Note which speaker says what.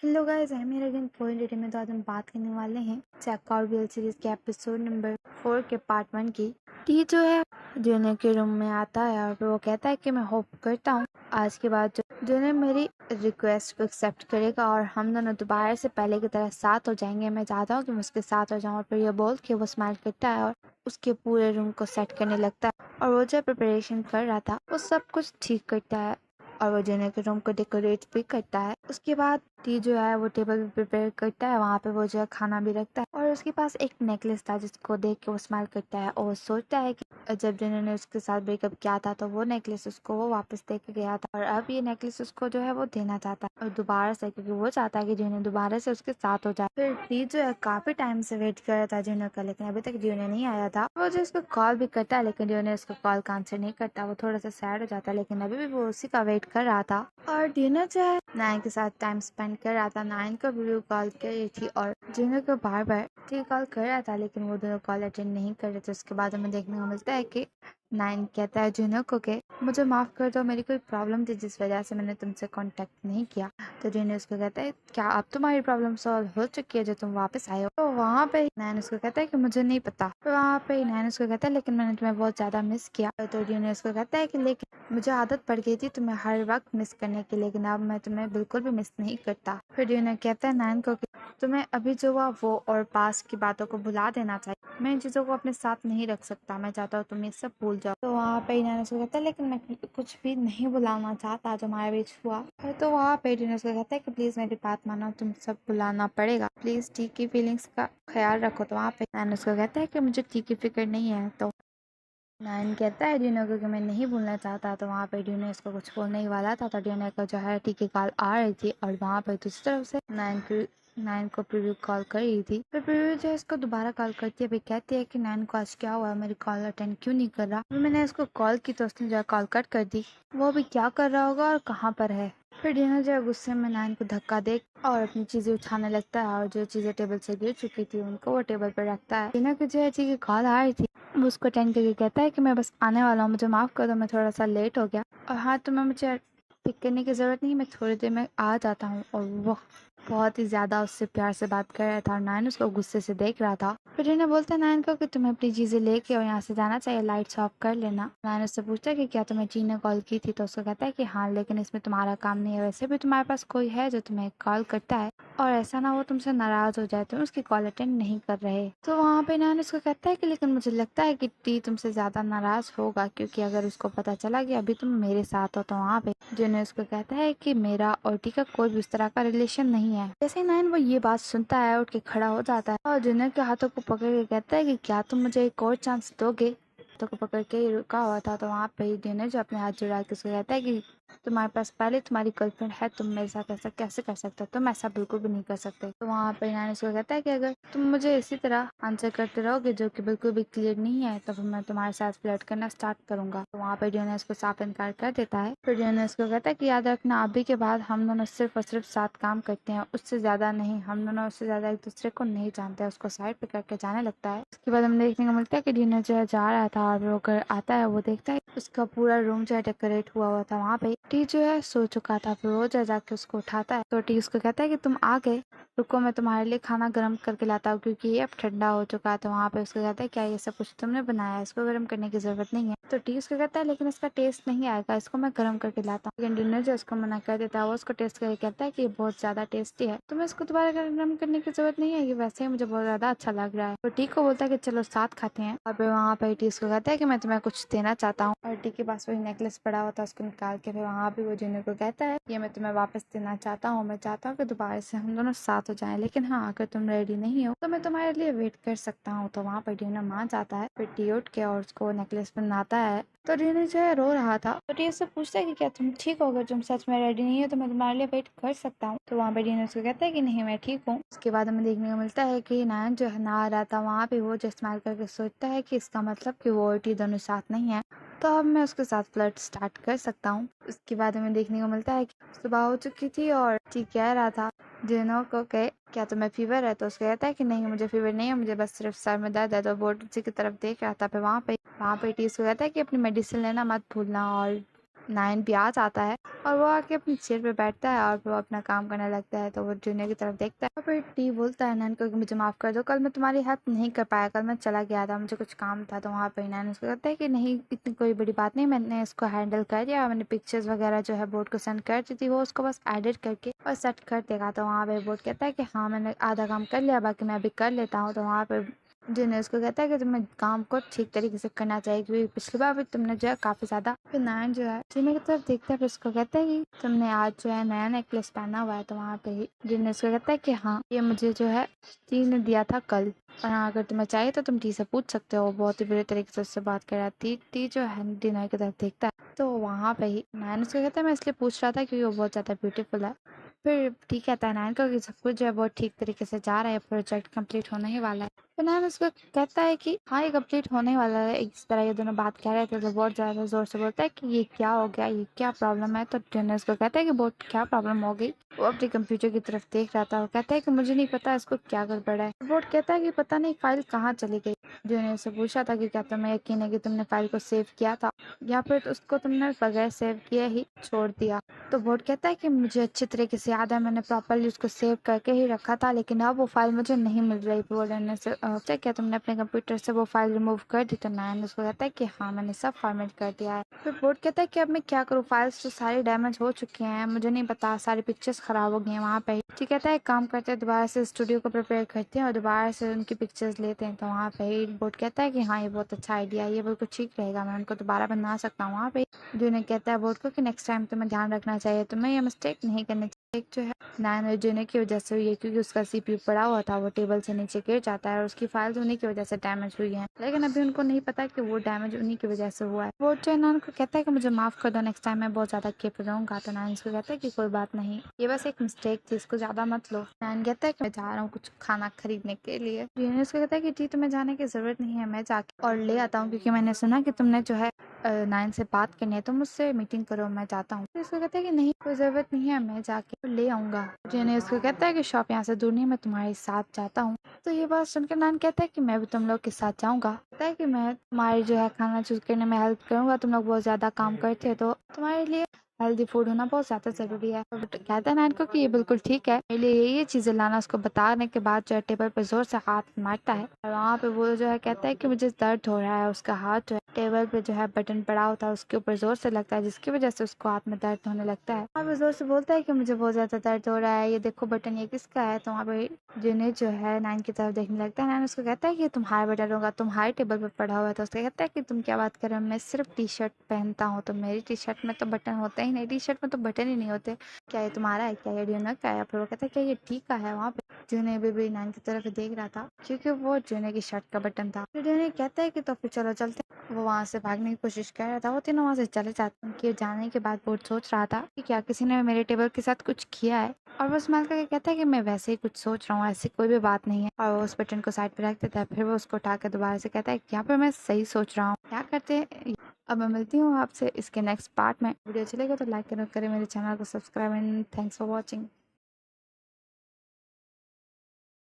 Speaker 1: Hello guys, I am here again for today में। तो आज हम बात करने वाले हैं चेक आउट वेल सीरीज के एपिसोड नंबर 4 के पार्ट 1 की। टी जो है जूनियर के रूम में आता है और वो कहता है कि मैं होप करता हूँ आज के बाद जूनियर मेरी रिक्वेस्ट को एक्सेप्ट करेगा और हम दोनों दोबारा से पहले की तरह साथ हो जाएंगे। मैं चाहता हूँ कि मैं उसके साथ हो जाऊँ। और फिर ये बोल के वो स्माइल करता है और उसके पूरे रूम को सेट करने लगता है। और वो जो प्रिपरेशन कर रहा था वो सब कुछ ठीक करता है और वो जूनियर के रूम को डेकोरेट भी करता है। उसके बाद टी जो है वो टेबल पे प्रिपेयर करता है, वहाँ पे वो जो है खाना भी रखता है और उसके पास एक नेकलेस था जिसको देख के वो स्माइल करता है और वो सोचता है कि जब जूनियर ने उसके साथ ब्रेकअप किया था तो वो नेकलेस उसको वो वापस दे के गया था और अब ये नेकलेस उसको जो है वो देना चाहता है और दोबारा से, क्योंकि वो चाहता है कि जूनियर दोबारा से उसके साथ हो जाए। फिर टी जो है काफी टाइम से वेट कर रहा था जूनियर का, लेकिन अभी तक जूनियर नहीं आया था। वो जो उसको कॉल भी करता है लेकिन जूनियर उसको कॉल का आंसर नहीं करता। वो थोड़ा सा सैड हो जाता है, लेकिन अभी भी वो उसी का वेट कर रहा था। और जूनियर जो है नाइन के साथ टाइम स्पेंड कर रहा था। नाइन को वीडियो कॉल कर रही थी और जूनियर को बार बार कॉल कर रहा था, लेकिन वो दोनों कॉल अटेंड नहीं कर रहे थे। उसके बाद हमें देखने को मिलता है कि नाइन कहता है जूनियर को कि मुझे माफ़ कर दो, मेरी कोई प्रॉब्लम थी जिस वजह से मैंने तुमसे कांटेक्ट नहीं किया। तो जूनियर उसको कहता है क्या अब तुम्हारी प्रॉब्लम सॉल्व हो चुकी है जो तुम वापस आए हो? तो वहाँ पे नाइन उसको कहता है कि मुझे नहीं पता। तो वहाँ पे नाइन उसको कहता है लेकिन मैंने तुम्हें बहुत ज़्यादा मिस किया। तो जूनियर उसको कहता है कि लेकिन मुझे आदत पड़ गई थी तुम्हें हर वक्त मिस करने की, लेकिन अब मैं तुम्हें बिल्कुल भी मिस नहीं करता। फिर जूनियर कहता है नाइन को कि तुम्हें अभी जो हुआ वो और पास की बातों को भुला देना चाहिए। मैं इन चीज़ों को अपने साथ नहीं रख सकता। मैं चाहता हूँ तुम ये सब भूल जाओ। तो वहाँ पे नाइन उसको कहता है लेकिन मैं कुछ भी नहीं भुलाना चाहता जो हमारे बीच हुआ। तो वहाँ पे जूनियर उसको कहता है कि प्लीज़ मेरी बात मानो, तुम सब भुलाना पड़ेगा, प्लीज़ टी की फीलिंग्स का ख्याल रखो। तो वहाँ पे नाइन उसको कहता है कि मुझे टी की फिक्र नहीं है। तो नाइन कहता है ड्यूनो को कि मैं नहीं भूलना चाहता। तो वहाँ पे ड्यूनो इसको कुछ बोलने ही वाला था तो ड्यूनो को जो है टी की कॉल आ रही थी और वहाँ पे दूसरी तरफ से नाइन को प्रीव्यू कॉल कर रही थी। फिर प्रीव्यू जो है इसको दोबारा कॉल करती है, कहती है कि नाइन को आज क्या हुआ, मेरी कॉल अटेंड क्यों नहीं कर रहा। फिर मैंने इसको कॉल की तो उसने जो है कॉल कट कर दी। वो अभी क्या कर रहा होगा और कहाँ पर है। फिर ड्यूनो जो है गुस्से में नाइन को धक्का दे और अपनी चीजें उठाने लगता है और जो चीजें टेबल से गिर चुकी थी उनको वो टेबल पर रखता है। ड्यूनो की जो है की कॉल आ रही थी, वो उसको अटेंड करके कहता है कि मैं बस आने वाला हूँ, मुझे माफ़ कर दो, मैं थोड़ा सा लेट हो गया। और हाँ, तुम्हें मुझे पिक करने की ज़रूरत नहीं, मैं थोड़ी देर में आ जाता हूँ। और वो बहुत ही ज़्यादा उससे प्यार से बात कर रहा था और नाइन उसको गुस्से से देख रहा था। फिर इन्हें बोलता है नाइन को कि तुम्हें अपनी चीज़ें लेके और यहाँ से जाना चाहिए, लाइट्स ऑफ कर लेना। नाइन उससे पूछता है कि क्या तुम्हें टी ने कॉल की थी। तो उसको कहता है कि हाँ, लेकिन इसमें तुम्हारा काम नहीं है, वैसे भी तुम्हारे पास कोई है जो तुम्हें कॉल करता है और ऐसा ना वो तुमसे नाराज हो जाए, तुम उसकी कॉल अटेंड नहीं कर रहे। तो वहाँ पे नाइन उसको कहता है कि लेकिन मुझे लगता है कि टी तुमसे ज्यादा नाराज होगा, क्योंकि अगर उसको पता चला कि अभी तुम मेरे साथ हो। तो वहाँ पे जूनियर उसको कहता है कि मेरा और टी का कोई भी उस तरह का रिलेशन नहीं है। जैसे ही नाइन वो ये बात सुनता है उठ के खड़ा हो जाता है और जूनियर के हाथों को पकड़ के कहता है कि क्या तुम मुझे एक और चांस दोगे। हाथों को पकड़ के ही रुका हुआ था। तो वहाँ पे जूनियर जो अपने हाथ जुड़ा के उसको कहता है कि तुम्हारे पास पहले तुम्हारी गर्लफ्रेंड है, तुम मेरे साथ ऐसा कैसे कर सकते हो, तुम ऐसा बिल्कुल भी नहीं कर सकते। तो वहाँ पे नाइन उसको कहता है कि अगर तुम मुझे इसी तरह आंसर करते रहोगे जो कि बिल्कुल भी क्लियर नहीं है तो फिर मैं तुम्हारे साथ फ्लर्ट करना स्टार्ट करूंगा। तो वहाँ पे जूनियर उसको साफ इनकार कर देता है। फिर जूनियर उसको कहता है कि याद रखना अभी के बाद हम दोनों सिर्फ और सिर्फ साथ काम करते हैं, उससे ज्यादा नहीं, हम दोनों उससे ज्यादा एक दूसरे को नहीं जानते। उसको साइड पे करके जाने लगता है। उसके बाद हमें देखने को मिलता है कि जूनियर जो है जा रहा था और वो घर आता है, वो देखता है उसका पूरा रूम जो है डेकोरेट हुआ था। वहाँ पे टी जो है सो चुका था। फिर वो जाके उसको उठाता है तो टी उसको कहता है कि तुम आ गए, रुको मैं तुम्हारे लिए खाना गर्म करके लाता हूँ क्योंकि ये अब ठंडा हो चुका है। तो वहाँ पे उसको कहता है क्या ये सब कुछ तुमने बनाया है, इसको गर्म करने की जरूरत नहीं है। तो टी उसको कहता है लेकिन इसका टेस्ट नहीं आएगा, इसको मैं गर्म करके लाता हूँ। लेकिन डिनर जो उसको मना कर देता है, वो उसको टेस्ट करके कहता है कि ये बहुत ज्यादा टेस्टी है, तुम्हें इसको दोबारा गर्म करने की जरूरत नहीं है, ये वैसे ही मुझे बहुत ज्यादा अच्छा लग रहा है। तो टी को बोलता है कि चलो साथ खाते हैं। और फिर वहाँ पे टी उसको कहता है कि मैं तुम्हें कुछ देना चाहता हूँ। और टी के पास वही नेकलेस पड़ा हुआ था, उसको निकाल के फिर वहाँ भी वो जूनियर को कहता है ये मैं तुम्हें वापस देना चाहता हूँ, मैं चाहता हूँ कि दोबारा से हम दोनों साथ हो जाएं, लेकिन हाँ अगर तुम रेडी नहीं हो तो मैं तुम्हारे लिए वेट कर सकता हूँ। तो वहाँ पर जूनियर मान जाता है। फिर टी उठ के और उसको नेकलेस पहनाता है। तो जूनियर जो है रो रहा था। तो टी उससे पूछता है कि क्या तुम ठीक हो, अगर तुम सच में रेडी नहीं हो तो मैं तुम्हारे लिए वेट कर सकता हूँ। तो वहाँ पे जूनियर उसको कहता है कि नहीं मैं ठीक हूँ। उसके बाद हमें देखने को मिलता है कि नायन जो है नहा रहा था। वहाँ पे वो जो इस्तेमाल करके सोचता है कि इसका मतलब कि वो और टी दोनों साथ नहीं है, तो अब मैं उसके साथ फ्लर्ट स्टार्ट कर सकता हूँ। उसके बाद हमें देखने को मिलता है कि सुबह हो चुकी थी और टी कह रहा था जिनो को कहे क्या तुम्हें फीवर है। तो उसको कहता है कि नहीं मुझे फीवर नहीं है, मुझे बस सिर्फ सर में दर्द है। तो वो उसी की तरफ देख रहा था। फिर वहाँ पे टी उसको कहता है कि अपनी मेडिसिन लेना मत भूलना और नायन भी आ जाता है और वो आके अपनी चेयर पे बैठता है और वो अपना काम करने लगता है। तो वो जूनियर की तरफ देखता है और फिर टी बोलता है नायन को कि मुझे माफ़ कर दो, कल मैं तुम्हारी हेल्प नहीं कर पाया, कल मैं चला गया था, मुझे कुछ काम था। तो वहाँ पर नायन उसको कहता है कि नहीं, इतनी कोई बड़ी बात नहीं, मैंने इसको हैंडल कर दिया, मैंने पिक्चर्स वगैरह जो है बोर्ड को सेंड कर दी थी, वो उसको बस एडिट करके और सेट कर देगा। तो वहाँ पे बोर्ड कहता है कि हाँ मैंने आधा काम कर लिया, बाकी मैं अभी कर लेता हूँ। तो वहाँ पे जूनियर उसको कहता है कि तुम्हें काम को ठीक तरीके से करना चाहिए, क्योंकि पिछली बार भी तुमने जो है काफ़ी ज़्यादा। फिर नायन जो है जूनियर की तरफ देखता है, फिर उसको कहता है कि तुमने आज जो है नया नेकलेस पहना हुआ है। तो वहाँ पे ही जूनियर उसको कहता है कि हाँ, ये मुझे जो है टी ने दिया था कल, और हाँ अगर तुम्हें चाहिए तो तुम टी से पूछ सकते हो। बहुत ही बुरे तरीके से उससे बात कर रहा थी। टी जो है डिनर की तरफ देखता है, तो वहाँ पे ही नायन उसको कहता है मैं इसलिए पूछ रहा था क्योंकि वो बहुत ज़्यादा ब्यूटीफुल है। फिर ठीक कहता है नायन को कि सब कुछ जो है बहुत ठीक तरीके से जा रहा है, प्रोजेक्ट कंप्लीट होने ही वाला है। फिर नायन उसको कहता है कि हाँ ये कंप्लीट होने वाला है। इस तरह ये दोनों बात कह रहे थे तो बहुत ज़्यादा ज़ोर से बोलता है कि ये क्या हो गया, ये क्या प्रॉब्लम है। तो जूनियर उसको कहता है कि बहुत क्या प्रॉब्लम हो गई। वो अपने कंप्यूटर की तरफ देख रहा था, वो कहता है कि मुझे नहीं पता इसको क्या गड़बड़ है। बोर्ड कहता है कि पता नहीं फाइल कहाँ चली गई। जूनियर से पूछा था कि क्या तुम्हें यकीन है कि तुमने फाइल को सेव किया था या फिर उसको तुमने बगैर सेव किए ही छोड़ दिया। तो बोर्ड कहता है कि मुझे अच्छे तरीके से याद है, मैंने प्रॉपरली उसको सेव करके ही रखा था, लेकिन अब वो फाइल मुझे नहीं मिल रही। बोलने से क्या तुमने अपने कंप्यूटर से वो फाइल रिमूव कर दी? तो नायन उसको कहता है कि हाँ मैंने सब फॉर्मेट कर दिया है। फिर बोर्ड कहता है कि अब मैं क्या करूँ, फाइल्स तो सारी डैमेज हो चुकी हैं, मुझे नहीं पता, सारी पिक्चर्स खराब हो गई हैं वहाँ पे। ठीक कहता है काम करते हैं, दोबारा से स्टूडियो को प्रिपेयर करते हैं और दोबारा से उनकी पिक्चर्स लेते हैं। तो वहाँ पे बोर्ड कहता है कि हाँ ये बहुत अच्छा आइडिया है, ये बिल्कुल ठीक रहेगा, मैं उनको दोबारा बना सकता हूँ। वहाँ पे जूनियर कहता है बोर्ड को कि नेक्स्ट टाइम तुम्हें ध्यान रखना चाहिए, तुम्हें ये मिस्टेक नहीं करनी चाहिए। एक जो है नायन और जूनियर की वजह से हुई है, क्योंकि उसका सीपीयू पड़ा हुआ था, वो टेबल से नीचे गिर जाता है और उसकी फाइल्स उन्हीं की वजह से डैमेज हुई हैं। लेकिन अभी उनको नहीं पता कि वो डैमेज उन्हीं की वजह से हुआ है। वो जो है नायन को कहता है कि मुझे माफ़ कर दो, नेक्स्ट टाइम मैं बहुत ज़्यादा केयरफुल रहूँगा। तो नायन उसको कहता है कि कोई बात नहीं, ये बस एक मिस्टेक थी, इसको ज़्यादा मत लो। नायन कहता है कि मैं जा रहा हूँ कुछ खाना खरीदने के लिए। जूनियर उसको कहता है कि जी तुम्हें जाने की ज़रूरत नहीं है, मैं जाके और ले आता हूँ, क्योंकि मैंने सुना कि तुमने जो है नायन से बात करनी है, तो मुझसे मीटिंग करो, मैं जाता हूँ। तो उसको कहता है कि नहीं कोई ज़रूरत नहीं है, मैं जाके ले आऊँगा। जूनियर उसको कहता है कि शॉप यहाँ से दूर नहीं, मैं तुम्हारे साथ जाता हूँ। तो ये बात सुनकर नायन कहता है कि मैं भी तुम लोग के साथ जाऊँगा। कहता है कि मैं तुम्हारी जो है खाना चूज करने में हेल्प करूँगा, तुम लोग बहुत ज़्यादा काम करते हो तो तुम्हारे लिए हेल्दी फूड होना बहुत ज़्यादा ज़रूरी है। बट कहता है नायन को कि ये बिल्कुल ठीक है, मेरे लिए ये चीज़ें लाना। उसको बताने के बाद जो है टेबल पर जोर से हाथ मारता है और वहाँ पे वो जो है कहता है कि मुझे दर्द हो रहा है। उसका हाथ जो है टेबल पे जो है बटन पड़ा होता है उसके ऊपर जोर से लगता है, जिसकी वजह से उसको हाथ में दर्द होने लगता है। वहाँ पे जोर से बोलता है कि मुझे बहुत ज़्यादा दर्द हो रहा है, ये देखो बटन, ये किसका है? तो वहाँ पे जूनियर जो है नायन की तरफ देखने लगता है। नायन उसको कहता है कि तुम्हारा बटन होगा, तुम्हारे टेबल पर पड़ा हुआ है। तो उसको कहता है कि तुम क्या बात कर रहे हो, मैं सिर्फ टी शर्ट पहनता हूँ, तो मेरी टी शर्ट में तो बटन होते ही नहीं, टी शर्ट में तो बटन ही नहीं होते, क्या ये तुम्हारा है, क्या ये जूनियर का है? फिर वो कहता है क्या ये ठीक का है? वहाँ पे जूनियर भी नायन की तरफ देख रहा था, क्योंकि वो जूनियर की शर्ट का बटन था। फिर जूनियर कहता है कि तो फिर चलो चलते हैं। वो वहाँ से भागने की कोशिश कर रहा था, वो तीनों वहाँ से चले जाते हैं। उनके जाने के बाद बोर्ड सोच रहा था कि क्या किसी ने मेरे टेबल के साथ कुछ किया है, और वो स्माइल करके कहता है कि मैं वैसे ही कुछ सोच रहा हूँ, ऐसी कोई भी बात नहीं है। और वो उस बटन को साइड पे रख देता है। फिर वो उसको उठा कर दोबारा से कहता है यहाँ पे मैं सही सोच रहा हूँ, क्या करते हैं। अब मैं मिलती हूँ आपसे इसके नेक्स्ट पार्ट में। वीडियो चलेगा तो लाइक करें, मेरे चैनल को subscribe and thanks for watching.